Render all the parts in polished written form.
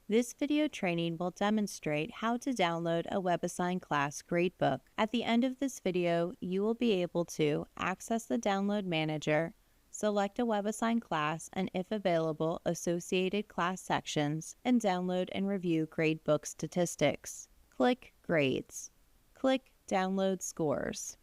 This video training will demonstrate how to download a WebAssign class gradebook. At the end of this video, you will be able to access the Download Manager, select a WebAssign class and, if available, associated class sections, and download and review gradebook statistics. Click Grades. Click Download Scores.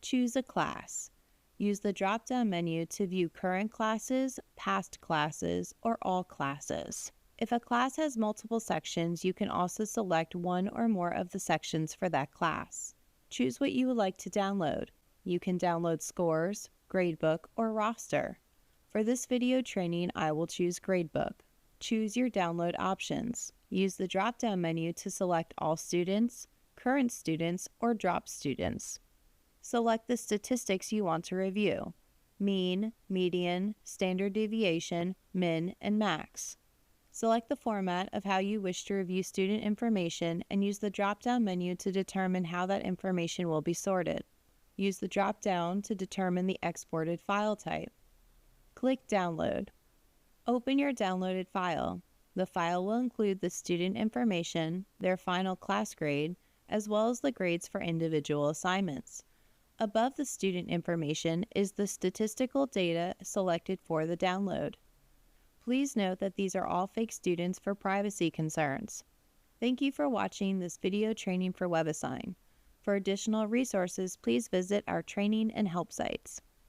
Choose a class. Use the drop-down menu to view current classes, past classes, or all classes. If a class has multiple sections, you can also select one or more of the sections for that class. Choose what you would like to download. You can download Scores, Gradebook, or Roster. For this video training, I will choose Gradebook. Choose your download options. Use the drop-down menu to select All Students, Current Students, or Drop Students. Select the statistics you want to review: mean, median, standard deviation, min, and max. Select the format of how you wish to review student information and use the drop-down menu to determine how that information will be sorted. Use the drop-down to determine the exported file type. Click Download. Open your downloaded file. The file will include the student information, their final class grade, as well as the grades for individual assignments. Above the student information is the statistical data selected for the download. Please note that these are all fake students for privacy concerns. Thank you for watching this video training for WebAssign. For additional resources, please visit our training and help sites.